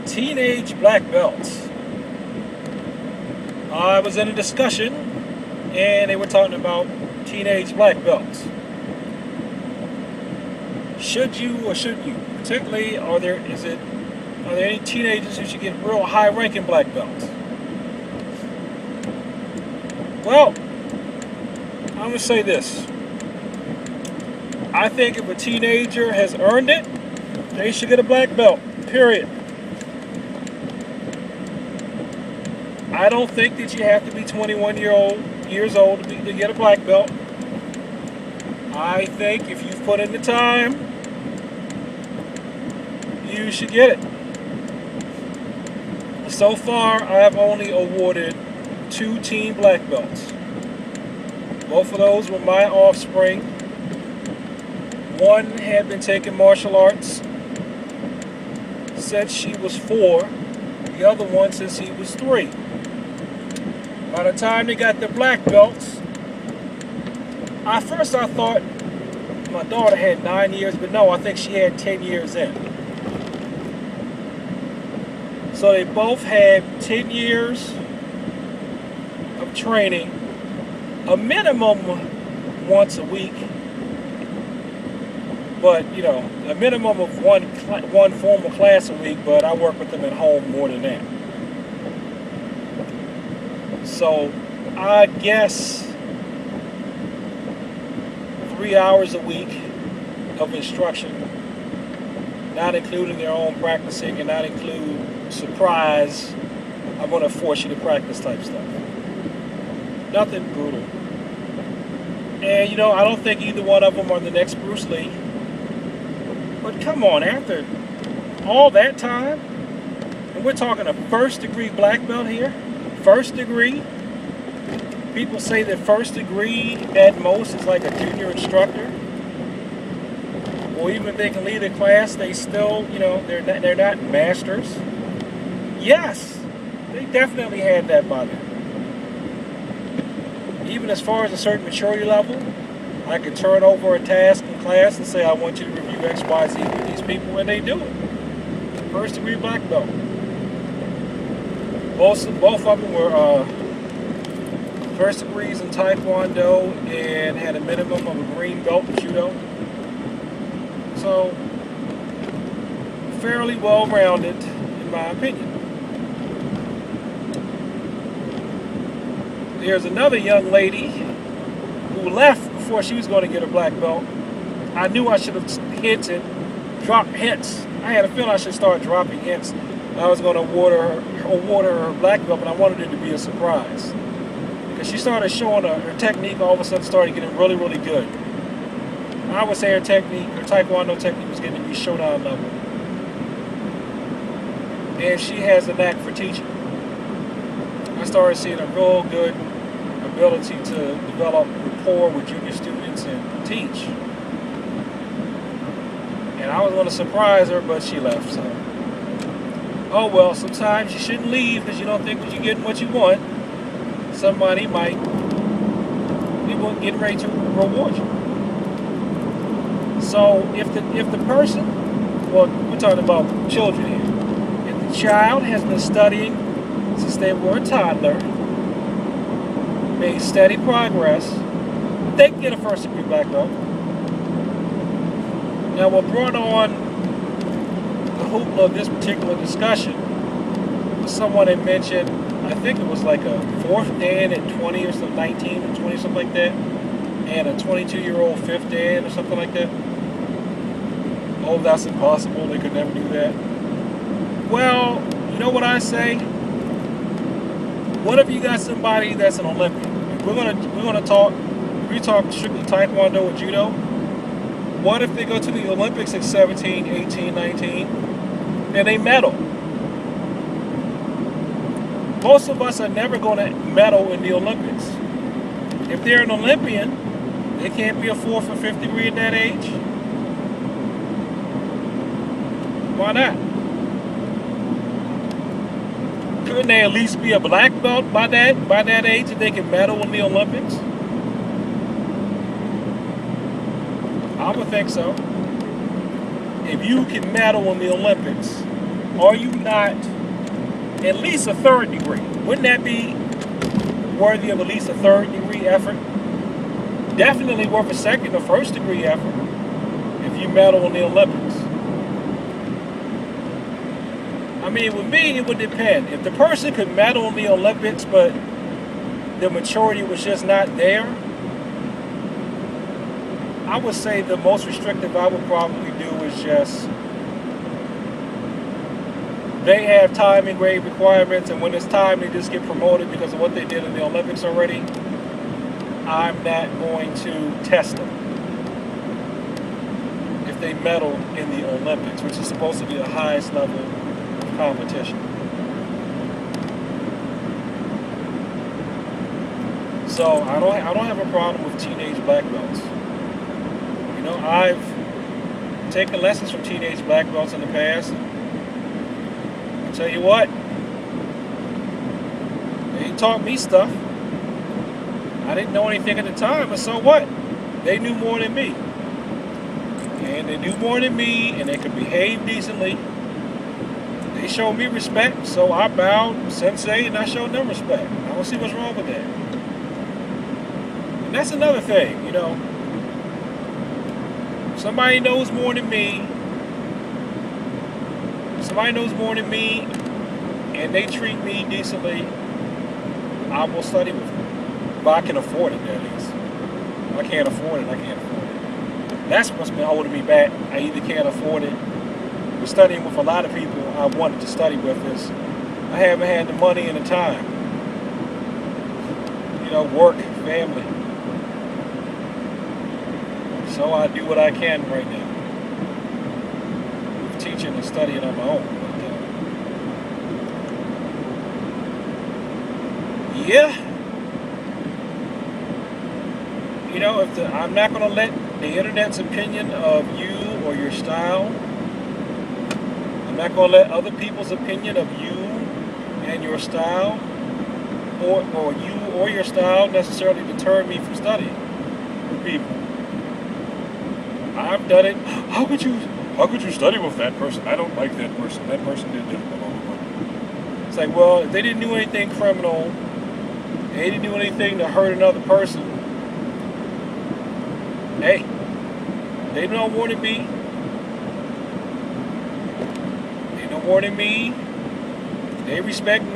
Teenage black belts. I was in a discussion and they were talking about teenage black belts. Should you or shouldn't you? Particularly, are there any teenagers who should get real high-ranking black belts? Well, I'm gonna say this. I think if a teenager has earned it, they should get a black belt. Period. I don't think that you have to be 21 years old to get a black belt. I think if you've put in the time, you should get it. So far, I have only awarded 2 teen black belts. Both of those were my offspring. One had been taking martial arts since she was 4. The other one since he was 3. By the time they got the black belts, at first I thought my daughter had 9 years, but no, I think she had 10 years in. So they both had 10 years of training, a minimum once a week, but a minimum of one formal class a week, but I work with them at home more than that. So I guess 3 hours a week of instruction, not including their own practicing and not include surprise, I'm going to force you to practice type stuff. Nothing brutal. And I don't think either one of them are the next Bruce Lee. But come on, after all that time, and we're talking a first degree black belt here, first degree. People say that first degree at most is like a junior instructor. Or even if they can lead a class, they still, they're not masters. Yes, they definitely had that by them. Even as far as a certain maturity level, I could turn over a task in class and say, I want you to review X, Y, Z with these people, and they do it. First degree black belt. Both of them were first degrees in Taekwondo and had a minimum of a green belt in Judo. So, fairly well-rounded, in my opinion. There's another young lady who left before she was going to get her black belt. I knew I should have dropped hints. I had a feeling I should start dropping hints. I was going to award her black belt, but I wanted it to be a surprise. Because she started showing her technique, all of a sudden started getting really, really good. I would say her Taekwondo technique was getting to be showdown level. And she has a knack for teaching. I started seeing a real good ability to develop rapport with junior students and teach. And I was going to surprise her, but she left, so. Oh well, sometimes you shouldn't leave because you don't think that you're getting what you want. Somebody might be getting ready to reward you. So if the person, well, we're talking about children here. If the child has been studying since they were a toddler, made steady progress, they can get a first degree black belt. Now what brought on the hoopla of this particular discussion was someone had mentioned, I think it was like a 4th Dan at 20 or something, 19 or 20, something like that, and a 22-year-old 5th Dan or something like that. Oh, that's impossible, they could never do that. Well, you know what I say? What if you got somebody that's an Olympian? We're gonna talk strictly Taekwondo or Judo. What if they go to the Olympics at 17, 18, 19, and they medal? Most of us are never going to medal in the Olympics. If they're an Olympian, they can't be a 4th or 5th degree at that age. Why not? Couldn't they at least be a black belt by that age if they can medal in the Olympics? I would think so. If you can medal in the Olympics are you not at least a third degree? Wouldn't that be worthy of at least a third degree effort? Definitely worth a second or first degree effort if you medal in the Olympics. I mean, with me, it would depend. If the person could medal in the Olympics, but the maturity was just not there, I would say the most restrictive I would probably do is just, they have time and grade requirements, and when it's time, they just get promoted because of what they did in the Olympics already. I'm not going to test them if they medal in the Olympics, which is supposed to be the highest level of competition. So I don't have a problem with teenage black belts. You know, I've taken lessons from teenage black belts in the past. I'll tell you what, they taught me stuff. I didn't know anything at the time, but so what? They knew more than me. And they knew more than me, and they could behave decently. They showed me respect, so I bowed sensei, and I showed them respect. I don't see what's wrong with that. And that's another thing, you know. Somebody knows more than me, and they treat me decently, I will study with them. If I can afford it, that is. If I can't afford it, I can't afford it. That's what's been holding me back. I either can't afford it. We're studying with a lot of people I wanted to study with is I haven't had the money and the time. You know, work, family. So I do what I can right now. With teaching and studying on my own. But, yeah. You know, I'm not going to let the internet's opinion of you or your style, I'm not going to let other people's opinion of you and your style, or you or your style necessarily deter me from studying with people. I've done it. How could you study with that person? I don't like that person. That person did this. Blah, blah, blah. It's like, well, if they didn't do anything criminal, they didn't do anything to hurt another person, hey, they know more than me. They know more than me. They respect me.